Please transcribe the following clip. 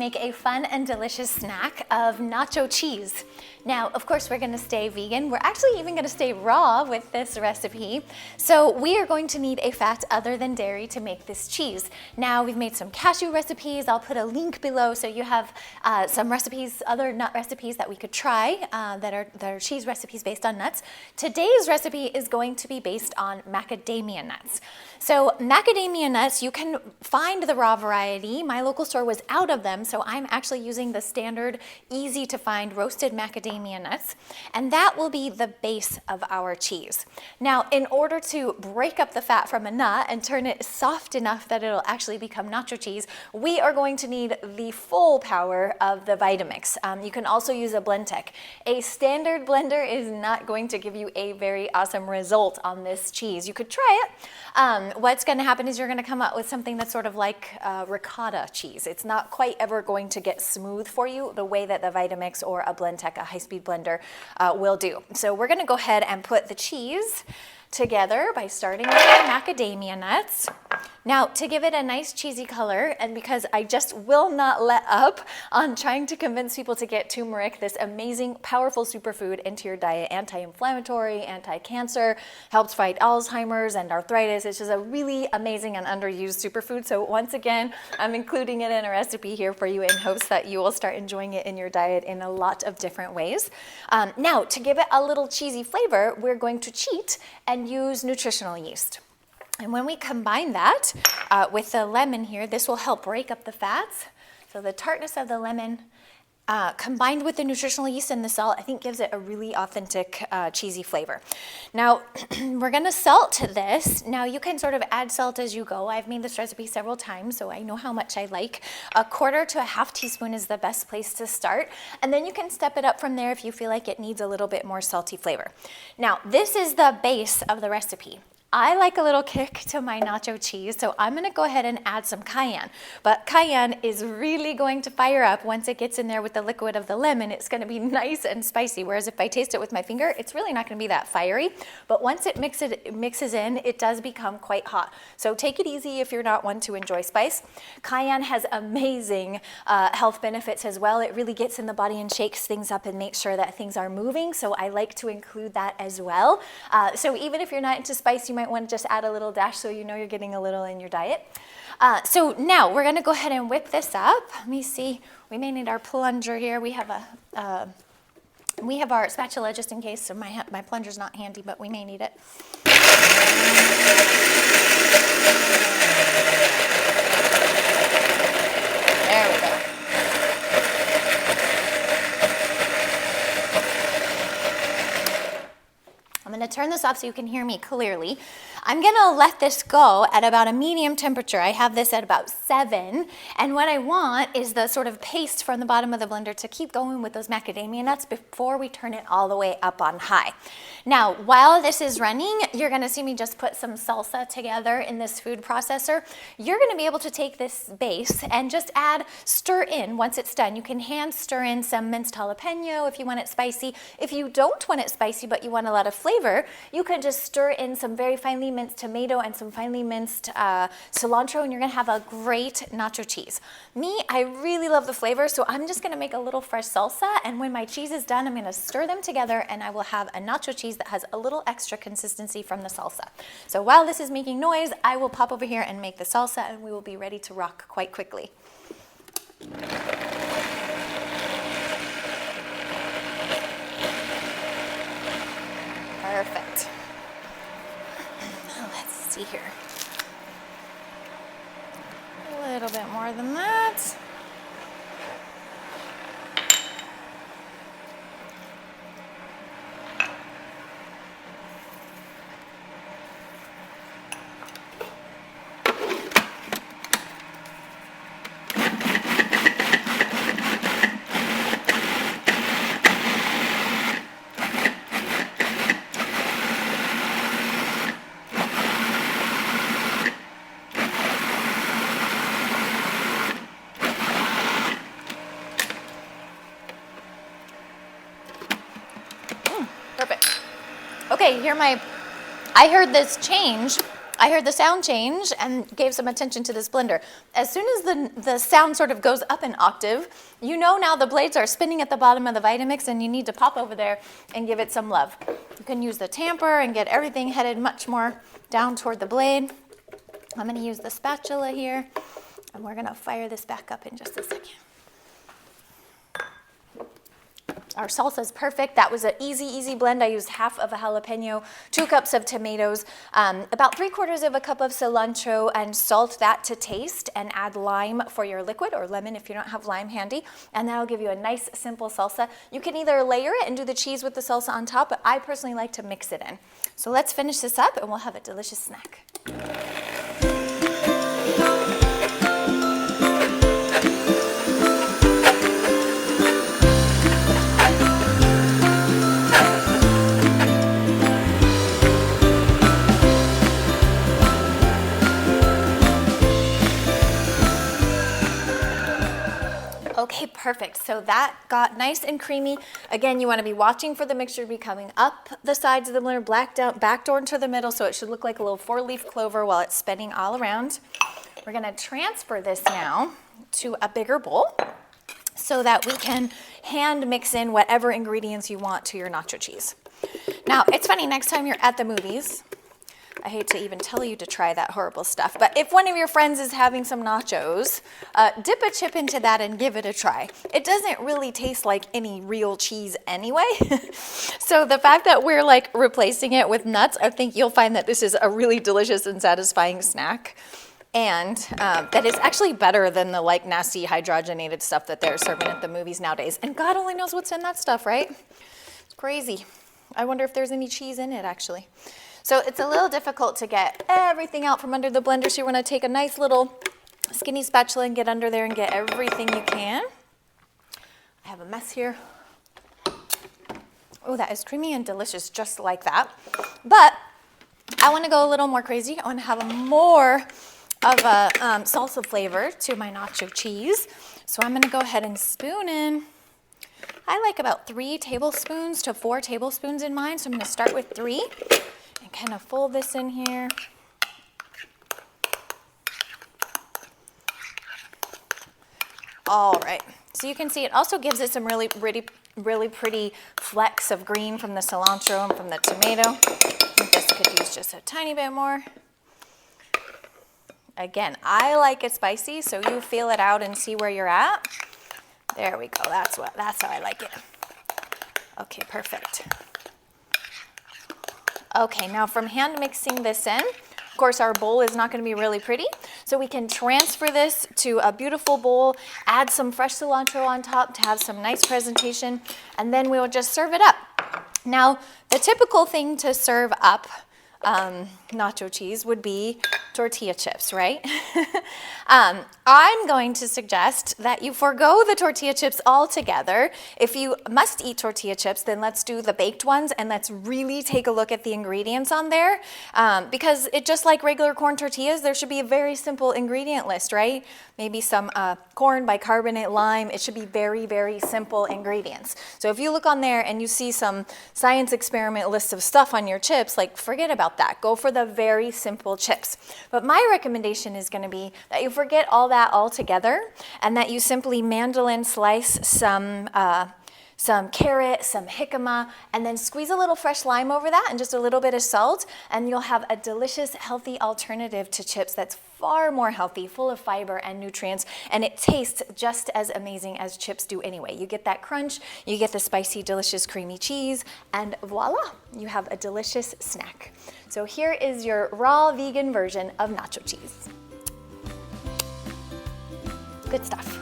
make a fun and delicious snack of nacho cheese. Now, of course, we're gonna stay vegan. We're actually even gonna stay raw with this recipe. So we are going to need a fat other than dairy to make this cheese. Now, we've made some cashew recipes. I'll put a link below so you have some recipes, other nut recipes that we could try that are cheese recipes based on nuts. Today's recipe is going to be based on macadamia nuts. So macadamia nuts, you can find the raw variety. My local store was out of them, so I'm actually using the standard, easy to find roasted macadamia nuts, and that will be the base of our cheese. Now, in order to break up the fat from a nut and turn it soft enough that it'll actually become nacho cheese, we are going to need the full power of the Vitamix. You can also use a Blendtec. A standard blender is not going to give you a very awesome result on this cheese. You could try it. What's going to happen is you're going to come up with something that's sort of like ricotta cheese. It's not quite ever going to get smooth for you the way that the Vitamix or a Blendtec, a high-speed blender, will do. So we're going to go ahead and put the cheese together by starting with our macadamia nuts. Now, to give it a nice cheesy color, and because I just will not let up on trying to convince people to get turmeric, this amazing, powerful superfood, into your diet, anti-inflammatory, anti-cancer, helps fight Alzheimer's and arthritis. It's just a really amazing and underused superfood. So once again, I'm including it in a recipe here for you in hopes that you will start enjoying it in your diet in a lot of different ways. Now, to give it a little cheesy flavor, we're going to cheat and use nutritional yeast. And when we combine that with the lemon here, this will help break up the fats. So the tartness of the lemon combined with the nutritional yeast and the salt, I think gives it a really authentic cheesy flavor. Now, we're gonna salt this. Now, you can sort of add salt as you go. I've made this recipe several times, so I know how much I like. 1/4 to a 1/2 teaspoon is the best place to start. And then you can step it up from there if you feel like it needs a little bit more salty flavor. Now, this is the base of the recipe. I like a little kick to my nacho cheese, so I'm gonna go ahead and add some cayenne. But cayenne is really going to fire up once it gets in there with the liquid of the lemon. It's gonna be nice and spicy, whereas if I taste it with my finger, it's really not gonna be that fiery. But once it mixes in, it does become quite hot. So take it easy if you're not one to enjoy spice. Cayenne has amazing health benefits as well. It really gets in the body and shakes things up and makes sure that things are moving, so I like to include that as well. So even if you're not into spice, you might want to just add a little dash so you know you're getting a little in your diet. So now we're going to go ahead and whip this up. Let me see. We may need our plunger here. We have our spatula just in case. So my plunger's not handy, but we may need it. There we go. I'm going to turn this off so you can hear me clearly. I'm going to let this go at about a medium temperature. I have this at about 7. And what I want is the sort of paste from the bottom of the blender to keep going with those macadamia nuts before we turn it all the way up on high. Now, while this is running, you're going to see me just put some salsa together in this food processor. You're going to be able to take this base and just stir in once it's done. You can hand stir in some minced jalapeno if you want it spicy. If you don't want it spicy but you want a lot of flavor, you can just stir in some very finely minced tomato and some finely minced cilantro, and you're gonna have a great nacho cheese. Me, I really love the flavor, so I'm just gonna make a little fresh salsa, and when my cheese is done, I'm gonna stir them together and I will have a nacho cheese that has a little extra consistency from the salsa. So while this is making noise, I will pop over here and make the salsa, and we will be ready to rock quite quickly. Perfect. Let's see here. A little bit more than that. Perfect. Okay, I heard this change I heard the sound change and gave some attention to this blender. As soon as the sound sort of goes up an octave, you know now the blades are spinning at the bottom of the Vitamix and you need to pop over there and give it some love. You can use the tamper and get everything headed much more down toward the blade. I'm gonna use the spatula here and we're gonna fire this back up in just a second. Our salsa is perfect. That was an easy blend. I used half of a jalapeno, 2 cups of tomatoes, about 3/4 of a cup of cilantro, and salt that to taste, and add lime for your liquid, or lemon if you don't have lime handy, and that'll give you a nice simple salsa. You can either layer it and do the cheese with the salsa on top, but I personally like to mix it in. So let's finish this up and we'll have a delicious snack. Okay, perfect. So that got nice and creamy. Again, you want to be watching for the mixture to be coming up the sides of the blender, back door into the middle, so it should look like a little 4-leaf clover while it's spinning all around. We're going to transfer this now to a bigger bowl so that we can hand mix in whatever ingredients you want to your nacho cheese. Now, it's funny, next time you're at the movies, I hate to even tell you to try that horrible stuff, but if one of your friends is having some nachos, dip a chip into that and give it a try. It doesn't really taste like any real cheese anyway. So the fact that we're like replacing it with nuts, I think you'll find that this is a really delicious and satisfying snack. And that is actually better than the like nasty hydrogenated stuff that they're serving at the movies nowadays. And God only knows what's in that stuff, right? It's crazy. I wonder if there's any cheese in it actually. So it's a little difficult to get everything out from under the blender, so you're gonna take a nice little skinny spatula and get under there and get everything you can. I have a mess here. Oh, that is creamy and delicious just like that. But I wanna go a little more crazy. I wanna have more of a salsa flavor to my nacho cheese. So I'm gonna go ahead and spoon in. I like about 3 tablespoons to 4 tablespoons in mine, so I'm gonna start with 3. And kind of fold this in here. All right, so you can see it also gives it some really pretty flecks of green from the cilantro and from the tomato. I think this could use just a tiny bit more. Again, I like it spicy, so you feel it out and see where you're at. There we go, that's how I like it. Okay, perfect. Okay, now from hand mixing this in, of course our bowl is not going to be really pretty, so we can transfer this to a beautiful bowl, add some fresh cilantro on top to have some nice presentation, and then we will just serve it up. Now, the typical thing to serve up nacho cheese would be tortilla chips, right? I'm going to suggest that you forego the tortilla chips altogether. If you must eat tortilla chips, then let's do the baked ones and let's really take a look at the ingredients on there. Because it just like regular corn tortillas, there should be a very simple ingredient list, right? Maybe some corn, bicarbonate, lime. It should be very simple ingredients. So if you look on there and you see some science experiment list of stuff on your chips, like forget about that. Go for the very simple chips. But my recommendation is going to be that you forget all that altogether and that you simply mandolin slice some carrot, some jicama, and then squeeze a little fresh lime over that and just a little bit of salt, and you'll have a delicious, healthy alternative to chips that's far more healthy, full of fiber and nutrients, and it tastes just as amazing as chips do anyway. You get that crunch, you get the spicy, delicious, creamy cheese, and voila, you have a delicious snack. So here is your raw vegan version of nacho cheese. Good stuff.